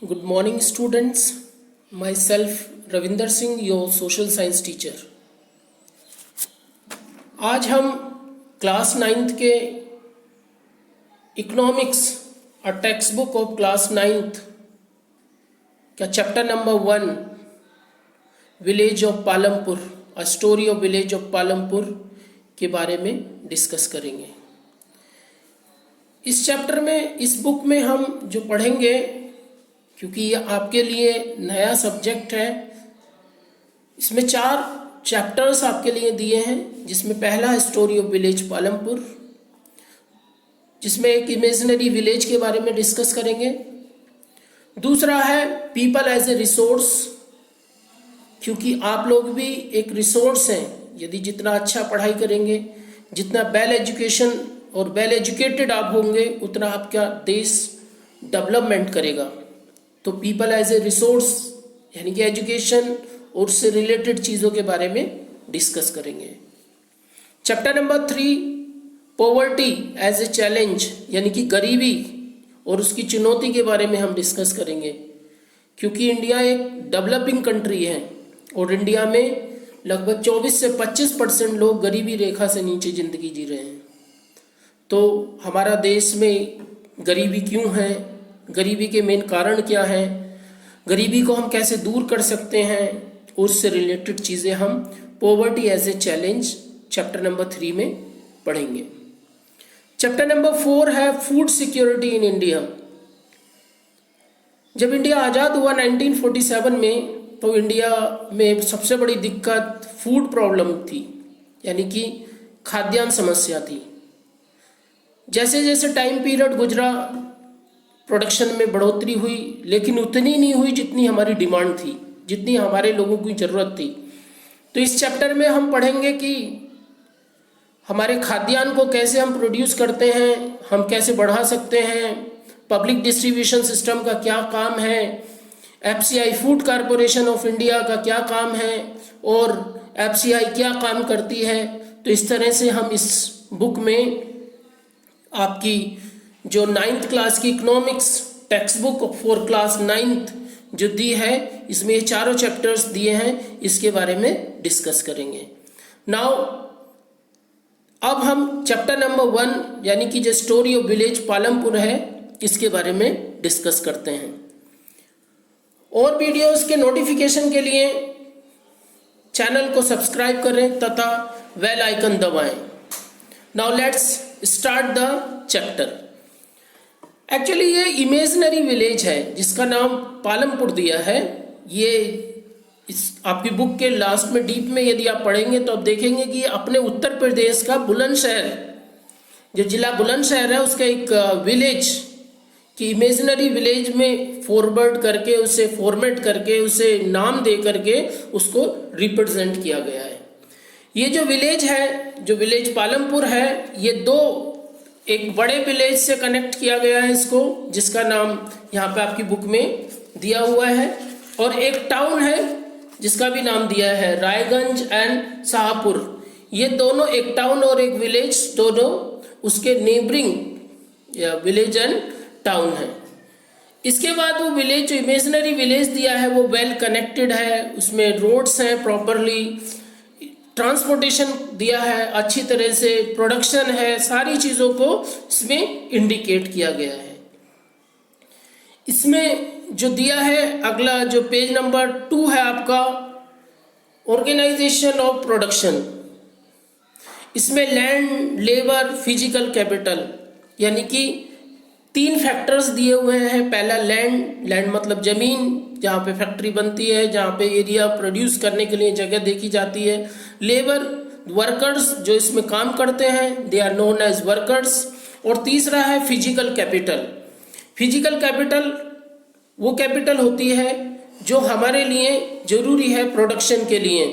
Good morning, students. Myself, Ravinder Singh, your social science teacher. आज हम class 9th के economics a text book of class 9th का chapter number 1 village of Palampur, a story of village of Palampur के बारे में discuss करेंगे। इस chapter में, इस बुक में हम जो पढ़ेंगे, क्योंकि ये आपके लिए नया सब्जेक्ट है, इसमें 4 चैप्टर्स आपके लिए दिए हैं। जिसमें पहला है स्टोरी ऑफ विलेज पालमपुर, जिसमें एक इमेजिनरी विलेज के बारे में डिस्कस करेंगे। दूसरा है पीपल एज ए रिसोर्स, क्योंकि आप लोग भी एक रिसोर्स हैं। यदि जितना अच्छा पढ़ाई करेंगे, जितना वेल एजुकेशन और वेल एजुकेटेड आप होंगे, उतना आपका देश डेवलपमेंट करेगा। तो पीपल एज ए रिसोर्स यानी कि एजुकेशन और उससे रिलेटेड चीज़ों के बारे में डिस्कस करेंगे। Chapter number 3 poverty as a challenge यानी कि गरीबी और उसकी चुनौती के बारे में हम डिस्कस करेंगे, क्योंकि इंडिया एक डेवलपिंग कंट्री है और इंडिया में लगभग 24 से 25% लोग गरीबी रेखा से नीचे ज़िंदगी जी रहे हैं। तो हमारा देश में गरीबी क्यों है, गरीबी के मेन कारण क्या हैं, गरीबी को हम कैसे दूर कर सकते हैं, और उससे रिलेटेड चीज़ें हम poverty as a challenge chapter number 3 में पढ़ेंगे। चैप्टर नंबर 4 है फूड सिक्योरिटी इन इंडिया। जब इंडिया आज़ाद हुआ 1947 में, तो इंडिया में सबसे बड़ी दिक्कत फूड प्रॉब्लम थी, यानी कि खाद्यान्न समस्या थी। जैसे जैसे टाइम पीरियड गुजरा, प्रोडक्शन में बढ़ोतरी हुई, लेकिन उतनी नहीं हुई जितनी हमारी डिमांड थी, जितनी हमारे लोगों की ज़रूरत थी। तो इस चैप्टर में हम पढ़ेंगे कि हमारे खाद्यान्न को कैसे हम प्रोड्यूस करते हैं, हम कैसे बढ़ा सकते हैं, पब्लिक डिस्ट्रीब्यूशन सिस्टम का क्या काम है, FCI food corporation of India का क्या काम है, और एफसीआई क्या काम करती है। तो इस तरह से हम इस बुक में आपकी जो 9th क्लास की economics text book for class 9th जो दी है, इसमें ये चारों चैप्टर्स दिए हैं, इसके बारे में डिस्कस करेंगे। नाउ अब हम चैप्टर नंबर 1 यानी कि जो स्टोरी ऑफ विलेज पालमपुर है, इसके बारे में डिस्कस करते हैं। और वीडियोस के नोटिफिकेशन के लिए चैनल को सब्सक्राइब करें तथा बेल आइकन दबाएं। Now let's start the chapter. Actually ये इमेजिनरी विलेज है जिसका नाम पालमपुर दिया है। ये इस आपकी बुक के लास्ट में डीप में यदि आप पढ़ेंगे तो आप देखेंगे कि अपने उत्तर प्रदेश का बुलंदशहर, जो जिला बुलंदशहर है, उसका एक विलेज कि इमेजिनरी विलेज में फॉरवर्ड करके, उसे फॉर्मेट करके, उसे नाम दे करके उसको रिप्रेजेंट किया गया है। ये जो विलेज है, जो विलेज पालमपुर है, ये दो एक बड़े विलेज से कनेक्ट किया गया है इसको, जिसका नाम यहाँ पे आपकी बुक में दिया हुआ है, और एक टाउन है जिसका भी नाम दिया है रायगंज एंड शाहपुर। ये दोनों, एक टाउन और एक विलेज, दोनों उसके नेबरिंग या विलेज एंड टाउन है। इसके बाद वो विलेज, जो इमेजिनरी विलेज दिया है, वो वेल कनेक्टेड है, उसमें रोड्स हैं, प्रॉपरली ट्रांसपोर्टेशन दिया है, अच्छी तरह से प्रोडक्शन है, सारी चीज़ों को इसमें इंडिकेट किया गया है। इसमें जो दिया है, अगला जो पेज नंबर 2 है आपका, ऑर्गेनाइजेशन ऑफ प्रोडक्शन। इसमें लैंड, लेबर, फिजिकल कैपिटल यानी कि 3 फैक्टर्स दिए हुए हैं। पहला लैंड, लैंड मतलब ज़मीन जहाँ पे फैक्ट्री बनती है, जहाँ पे एरिया प्रोड्यूस करने के लिए जगह देखी जाती है। लेबर, वर्कर्स जो इसमें काम करते हैं, they are known as workers. और तीसरा है फिजिकल कैपिटल। फिजिकल कैपिटल वो कैपिटल होती है जो हमारे लिए जरूरी है प्रोडक्शन के लिए,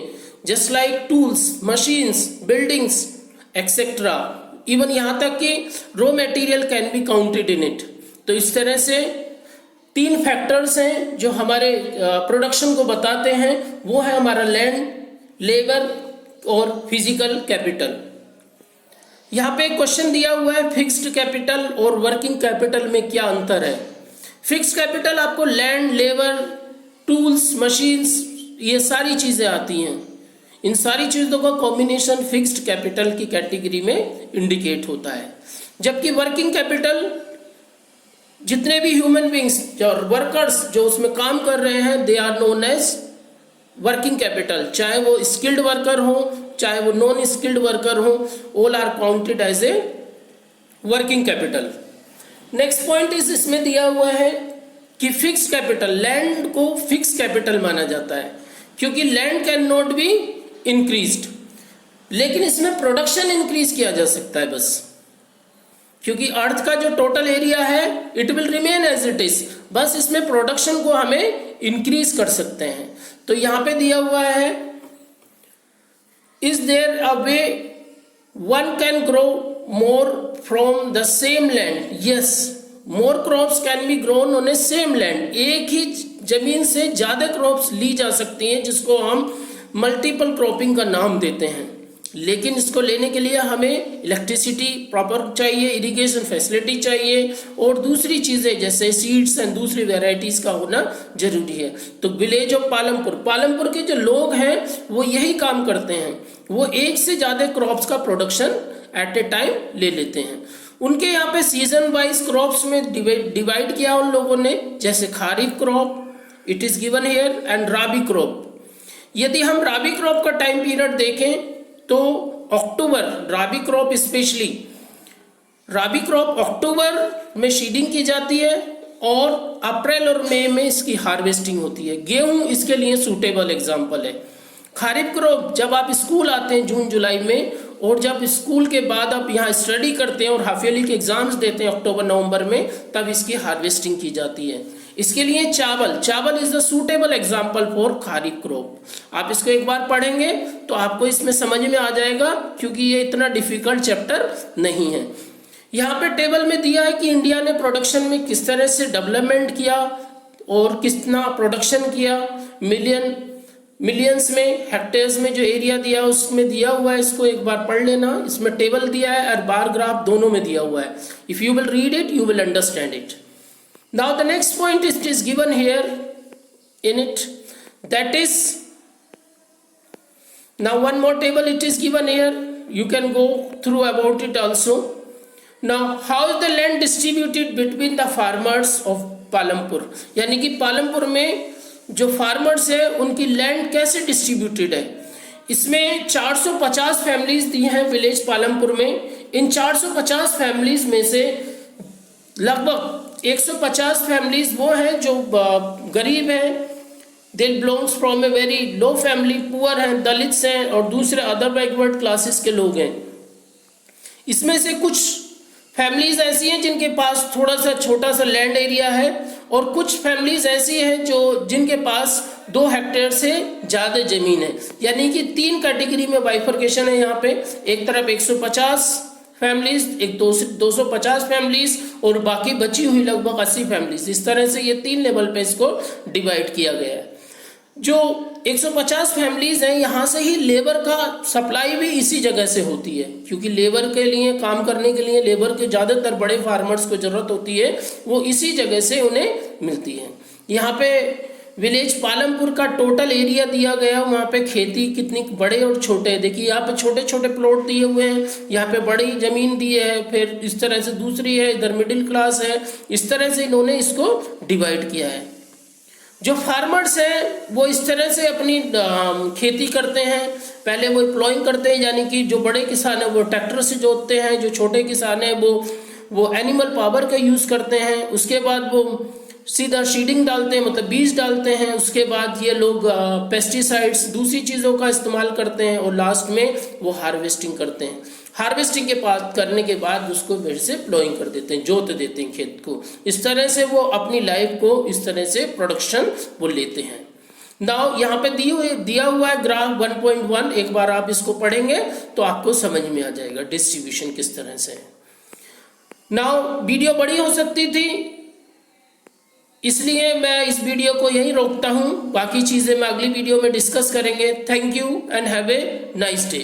just like tools, machines, buildings etcetera. Even यहाँ तक कि raw material can be counted in it. तो इस तरह से 3 फैक्टर्स हैं जो हमारे प्रोडक्शन को बताते हैं। वो है हमारा लैंड, लेबर और फिजिकल कैपिटल। यहाँ पे एक क्वेश्चन दिया हुआ है, फिक्स्ड कैपिटल और वर्किंग कैपिटल में क्या अंतर है। फिक्स कैपिटल आपको लैंड, लेबर, टूल्स, मशीन्स, ये सारी चीजें आती हैं। इन सारी चीजों का कॉम्बिनेशन फिक्स्ड कैपिटल की कैटेगरी में इंडिकेट होता है। जबकि वर्किंग कैपिटल जितने भी ह्यूमन बींग्स और वर्कर्स जो उसमें काम कर रहे हैं, they are known as working capital. चाहे वो स्किल्ड वर्कर हो, चाहे वो नॉन स्किल्ड वर्कर हो, all are counted as a working capital. Next point इस इसमें दिया हुआ है कि फिक्स कैपिटल, लैंड को फिक्स कैपिटल माना जाता है क्योंकि land can not be increased, लेकिन इसमें प्रोडक्शन इंक्रीज किया जा सकता है बस, क्योंकि अर्थ का जो टोटल एरिया है it will remain as it is, बस इसमें प्रोडक्शन को हमें इंक्रीज कर सकते हैं। तो यहां पे दिया हुआ है, is there a way one can grow more from the same land? Yes, more crops can be grown on a same land. एक ही जमीन से ज्यादा क्रॉप्स ली जा सकती हैं, जिसको हम मल्टीपल क्रॉपिंग का नाम देते हैं। लेकिन इसको लेने के लिए हमें इलेक्ट्रिसिटी प्रॉपर चाहिए, इरिगेशन फैसिलिटी चाहिए और दूसरी चीजें जैसे सीड्स एंड दूसरी वेराइटीज का होना जरूरी है। तो विलेज ऑफ पालमपुर, पालमपुर के जो लोग हैं वो यही काम करते हैं, वो एक से ज्यादा क्रॉप्स का प्रोडक्शन एट ए टाइम ले लेते हैं। उनके यहाँ पे सीजन वाइज क्रॉप्स में डिवाइड किया उन लोगों ने, जैसे kharif crop it is given here and rabi crop. यदि हम राबी क्रॉप का टाइम पीरियड देखें तो October, rabi crop specially, rabi crop October में सीडिंग की जाती है और अप्रैल और मई में इसकी हार्वेस्टिंग होती है। गेहूं इसके लिए सूटेबल एग्जाम्पल है। खारिफ क्रॉप जब आप स्कूल आते हैं जून जुलाई में, और जब स्कूल के बाद आप यहाँ स्टडी करते हैं और हाफ ईयरली के एग्जाम्स देते हैं अक्टूबर नवंबर में, तब इसकी हार्वेस्टिंग की जाती है। इसके लिए चावल, चावल is the suitable example for kharif crop. आप इसको एक बार पढ़ेंगे तो आपको इसमें समझ में आ जाएगा, क्योंकि ये इतना डिफिकल्ट चैप्टर नहीं है। यहाँ पे टेबल में दिया है कि इंडिया ने प्रोडक्शन में किस तरह से डेवलपमेंट किया और कितना प्रोडक्शन किया, मिलियंस में, हेक्टेयर्स में जो एरिया दिया उसमें दिया हुआ है। इसको एक बार पढ़ लेना, इसमें टेबल दिया है और बार ग्राफ दोनों में दिया हुआ है। If you will read it you will understand it. Now the next point is given here in it, that is, now one more table it is given here, you can go through about it also. Now how is the land distributed between the farmers of Palampur? यानी कि पालमपुर में जो farmers है उनकी land कैसे distributed है। इसमें 450 families दी हैं विलेज पालमपुर में। इन 450 फैमिलीज में से लगभग 150 फैमिलीज वो हैं जो गरीब हैं, दे belongs from a very low family, poor हैं, दलित्स हैं, और दूसरे अदर बैकवर्ड क्लासेस के लोग हैं। इसमें से कुछ फैमिलीज ऐसी हैं जिनके पास थोड़ा सा छोटा सा लैंड एरिया है, और कुछ फैमिलीज ऐसी हैं जो जिनके पास 2 हेक्टेयर से ज्यादा जमीन है। यानी कि 3 कैटेगरी में बाइफर्केशन है यहाँ पे। एक तरफ 150 फैमिलीज, एक 250 फैमिलीज, और बाकी बची हुई लगभग 80 फैमिलीज। इस तरह से ये 3 लेवल पे इसको डिवाइड किया गया है। जो 150 फैमिलीज हैं, यहाँ से ही लेबर का सप्लाई भी इसी जगह से होती है, क्योंकि लेबर के लिए, काम करने के लिए लेबर के ज़्यादातर बड़े फार्मर्स को ज़रूरत होती है, वो इसी जगह से उन्हें मिलती है। यहाँ पे विलेज पालमपुर का टोटल एरिया दिया गया, वहाँ पे खेती कितनी बड़े और छोटे, देखिए यहाँ पे छोटे छोटे प्लॉट दिए हुए हैं, यहाँ पे बड़ी जमीन दी है, फिर इस तरह से दूसरी है, इधर मिडिल क्लास है। इस तरह से इन्होंने इसको डिवाइड किया है। जो फार्मर्स हैं वो इस तरह से अपनी खेती करते हैं। पहले वो प्लॉइंग करते हैं, यानी कि जो बड़े किसान हैं वो ट्रैक्टर से जोतते हैं, जो छोटे किसान हैं वो एनिमल पावर का यूज़ करते हैं। उसके बाद वो सीधा सीडिंग डालते हैं, मतलब बीज डालते हैं। उसके बाद ये लोग पेस्टिसाइड्स, दूसरी चीज़ों का इस्तेमाल करते हैं, और लास्ट में वो हार्वेस्टिंग करते हैं। हार्वेस्टिंग के बाद करने के बाद उसको फिर से प्लॉइंग कर देते हैं, जोत देते हैं खेत को। इस तरह से वो अपनी लाइफ को इस तरह से प्रोडक्शन वो लेते हैं। नाउ यहाँ पे दिया हुआ है ग्राफ 1.1, एक बार आप इसको पढ़ेंगे तो आपको समझ में आ जाएगा डिस्ट्रीब्यूशन किस तरह से है। नाउ वीडियो बड़ी हो सकती थी, इसलिए मैं इस वीडियो को यहीं रोकता हूँ। बाकी चीज़ें मैं अगली वीडियो में डिस्कस करेंगे। Thank you and have a nice day.